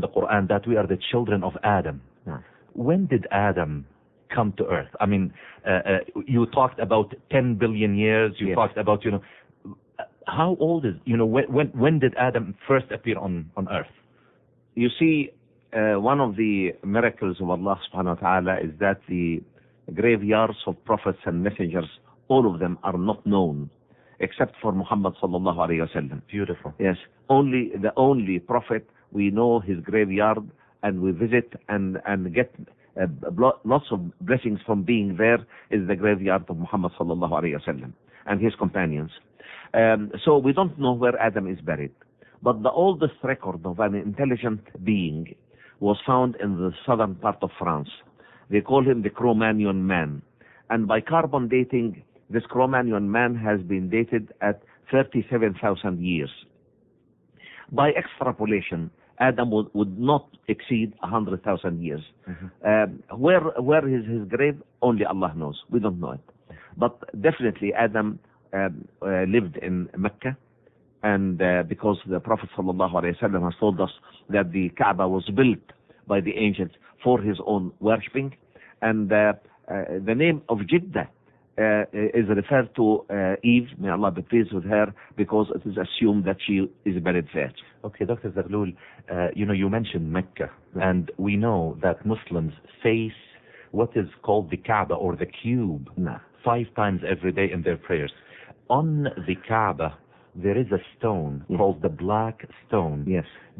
in the Quran that we are the children of Adam. When did Adam come to earth? I mean, you talked about 10 billion years. You talked about, how old is, when did Adam first appear on earth? You see, one of the miracles of Allah subhanahu wa ta'ala is that the graveyards of prophets and messengers, all of them are not known except for Muhammad sallallahu alayhi wa sallam. Beautiful. Yes, the only prophet we know his graveyard, and we visit and get lots of blessings from being there, is the graveyard of Muhammad sallallahu alayhi wa sallam and his companions. So we don't know where Adam is buried, but the oldest record of an intelligent being was found in the southern part of France. They call him the Cro-Magnon man, and by carbon dating, this Cro-Magnon man has been dated at 37,000 years. By extrapolation, Adam would not exceed 100,000 years. Where is his grave? Only Allah knows. We don't know it. But definitely Adam lived in Mecca, and because the Prophet ﷺ has told us that the Kaaba was built by the angels for his own worshipping, and the name of Jeddah is referred to Eve, may Allah be pleased with her, because it is assumed that she is buried there. Okay, Dr. Zaghloul, you mentioned Mecca, and we know that Muslims face what is called the Kaaba, or the cube, 5 times every day in their prayers. On the Kaaba, there is a stone called the Black Stone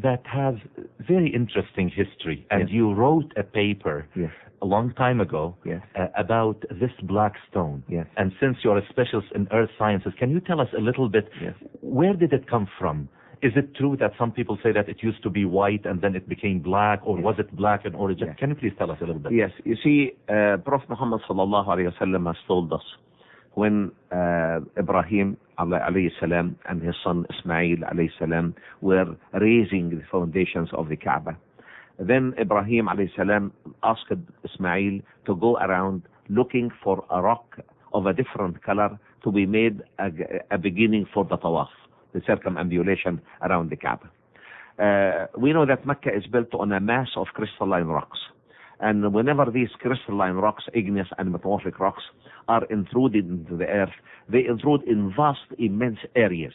that has very interesting history, and you wrote a paper a long time ago about this Black Stone. And since you're a specialist in earth sciences, can you tell us a little bit, where did it come from? Is it true that some people say that it used to be white and then it became black, or was it black in origin? Can you please tell us a little bit? Yes, you see, Prophet Muhammad sallallahu alayhi wa sallam has told us, when Ibrahim alayhi salam and his son Ismail alayhi salam were raising the foundations of the Kaaba, then Ibrahim alayhi salam asked Ismail to go around looking for a rock of a different color to be made a beginning for the tawaf, the circumambulation around the Kaaba. We know that Mecca is built on a mass of crystalline rocks, and whenever these crystalline rocks, igneous and metamorphic rocks, are intruded into the earth, they intrude in vast, immense areas.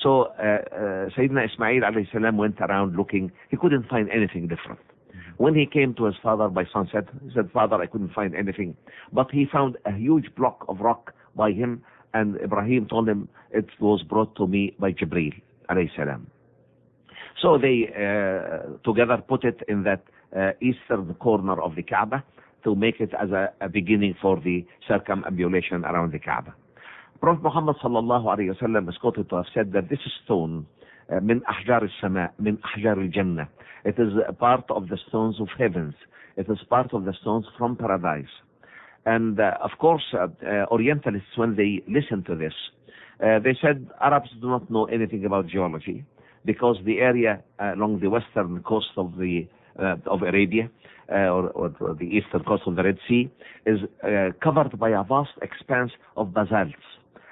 So Sayyidina Ismail alayhi salam went around looking. He couldn't find anything different. When he came to his father by sunset, he said, "Father, I couldn't find anything." But he found a huge block of rock by him, and Ibrahim told him, "It was brought to me by Jibreel alayhi salam." So they together put it in that eastern corner of the Kaaba to make it as a beginning for the circumambulation around the Kaaba. Prophet Muhammad sallallahu alayhi wa sallam is quoted to have said that this stone, min ahjar al-sama, min ahjar al-jannah, it is a part of the stones of heavens. It is part of the stones from paradise. And of course, Orientalists, when they listen to this, they said Arabs do not know anything about geology, because the area along the western coast of Arabia, or the eastern coast of the Red Sea, is covered by a vast expanse of basalts.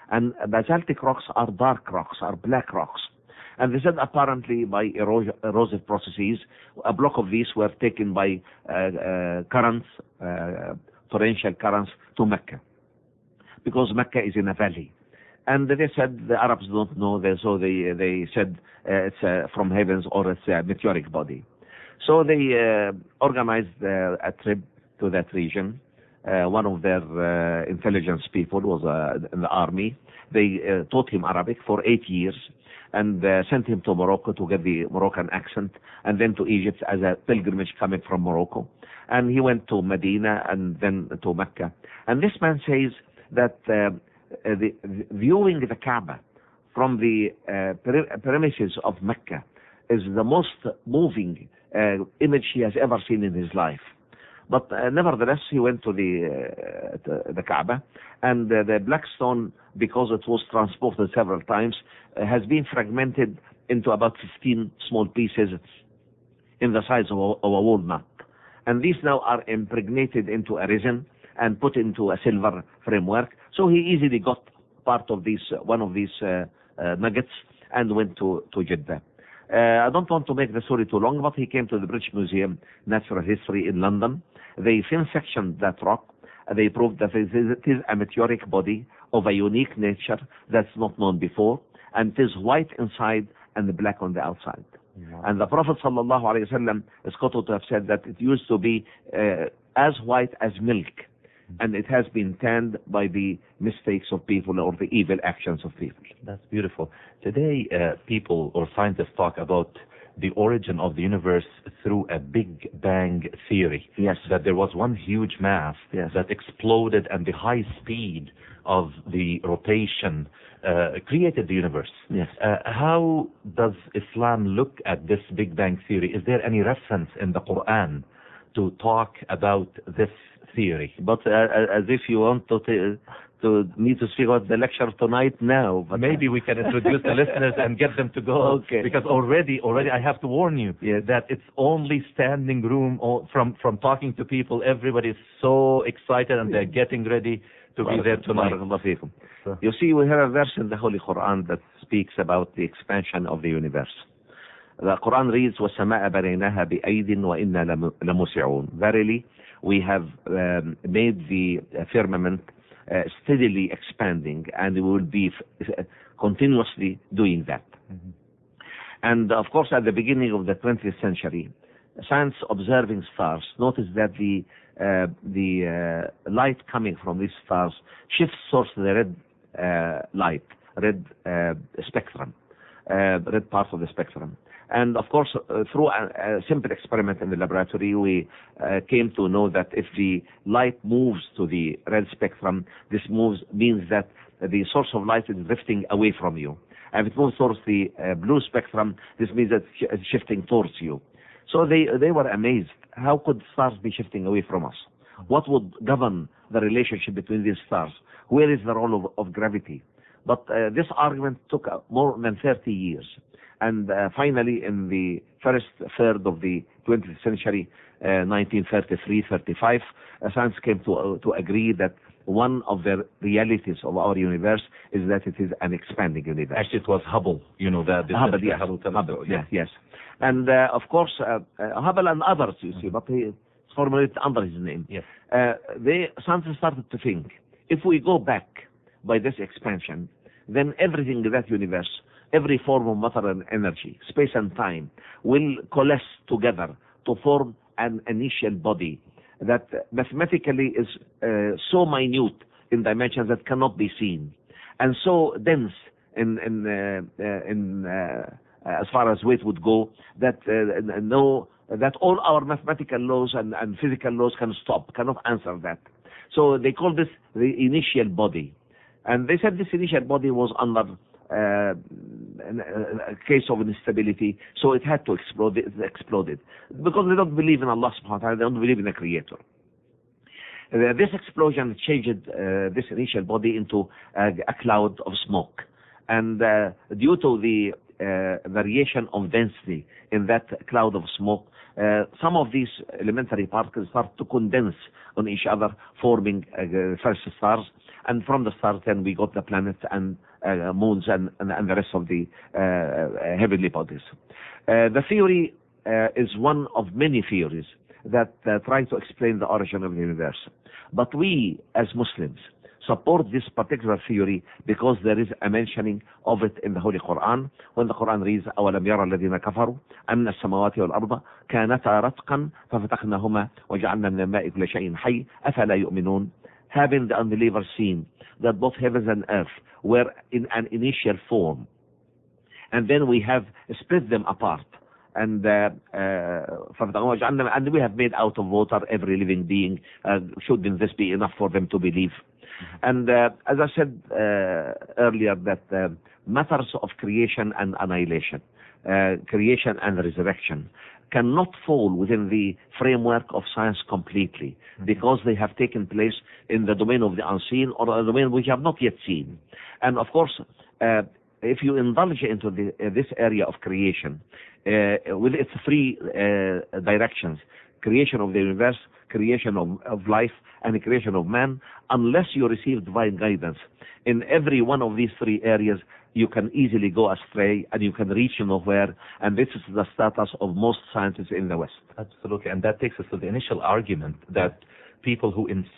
And basaltic rocks are dark rocks, are black rocks. And they said apparently by erosive processes, a block of these were taken by currents, torrential currents, to Mecca, because Mecca is in a valley. And they said the Arabs don't know, so they said it's from heavens, or it's a meteoric body. So they organized a trip to that region. One of their intelligence people was in the army. They taught him Arabic for 8 years, and sent him to Morocco to get the Moroccan accent, and then to Egypt as a pilgrimage coming from Morocco. And he went to Medina and then to Mecca. And this man says that viewing the Kaaba from the premises of Mecca is the most moving image he has ever seen in his life. But nevertheless, he went to the Kaaba, and the black stone, because it was transported several times, has been fragmented into about 15 small pieces in the size of a walnut. And these now are impregnated into a resin and put into a silver framework. So he easily got part of these, one of these nuggets, and went to Jeddah. I don't want to make the story too long, but he came to the British Museum Natural History in London. They thin-sectioned that rock. They proved that it is a meteoric body of a unique nature that's not known before, and it is white inside and black on the outside. Wow. And the Prophet ﷺ is quoted to have said that it used to be as white as milk, and it has been tanned by the mistakes of people or the evil actions of people. That's beautiful. Today, people or scientists talk about the origin of the universe through a Big Bang theory. Yes. That there was one huge mass Yes. that exploded, and the high speed of the rotation created the universe. Yes. How does Islam look at this Big Bang theory? Is there any reference in the Quran to talk about this theory? But as if you want to me to speak about the lecture tonight now. But Maybe we can introduce the listeners and get them to go. Okay. Because already I have to warn you Yes. that it's only standing room from talking to people. Everybody is so excited and they're getting ready to be there tonight. Barakallahu feekum. So- You see, we have a verse in the Holy Quran that speaks about the expansion of the universe. The Quran reads, وَالسَّمَاءَ بَنَيْنَاهَا بِأَيْدٍ وَإِنَّا لَمُوسِعُونَ. Verily, we have made the firmament steadily expanding, and we will be continuously doing that. Mhm. And of course, at the beginning of the 20th century, science observing stars noticed that the light coming from these stars shifts towards the red light, red spectrum, red part of the spectrum. And of course, through a simple experiment in the laboratory, we came to know that if the light moves to the red spectrum, this means that the source of light is drifting away from you. And if it moves towards the blue spectrum, this means that it's shifting towards you. So they were amazed. How could stars be shifting away from us? What would govern the relationship between these stars? Where is the role of gravity? But this argument took more than 30 years. And finally, in the first third of the 20th century, 1933-35, science came to agree that one of the realities of our universe is that it is an expanding universe. Actually, it was Hubble, the Hubble, yes. Hubble telescope. Hubble, yes. And of course, Hubble and others, you see, but it's formulated under his name. Yes. Scientists started to think, if we go back by this expansion, then everything in that universe, every form of matter and energy, space and time, will coalesce together to form an initial body that mathematically is so minute in dimensions that cannot be seen, and so dense in as far as weight would go, that that all our mathematical laws and physical laws cannot answer that. So they call this the initial body, and they said this initial body was under a case of instability, so it had to explode. It exploded because they don't believe in Allah subhanahu wa ta'ala. They don't believe in a creator. This explosion changed this initial body into a cloud of smoke, and due to the variation of density in that cloud of smoke, some of these elementary particles start to condense on each other, forming first stars, and from the stars then we got the planets and moons and the rest of the heavenly bodies. The theory is one of many theories that try to explain the origin of the universe. But we, as Muslims, support this particular theory because there is a mentioning of it in the Holy Quran, when the Quran reads, أَوَلَمْ يَرَ الَّذِينَ كَفَرُوا أَنَّ السَّمَوَاتِ وَالْأَرْضَ كَانَتَا رَتْقًا فَفَتَقْنَاهُمَا وَجَعَلْنَا مِنَ الْمَاءِ كُلَّ شَيْءٍ حَيٍّ أَفَلَا يُؤْمِنُونَ. Having the unbelievers seen that both heavens and earth were in an initial form, and then we have split them apart, and we have made out of water every living being. Shouldn't this be enough for them to believe? And as I said earlier, that matters of creation and annihilation, creation and resurrection, cannot fall within the framework of science completely, because they have taken place in the domain of the unseen, or a domain which have not yet seen. And of course, if you indulge into this area of creation, with its three directions, creation of the universe, creation of life, and the creation of man, unless you receive divine guidance in every one of these three areas, you can easily go astray and you can reach nowhere. And this is the status of most scientists in the West. Absolutely. And that takes us to the initial argument that people who insist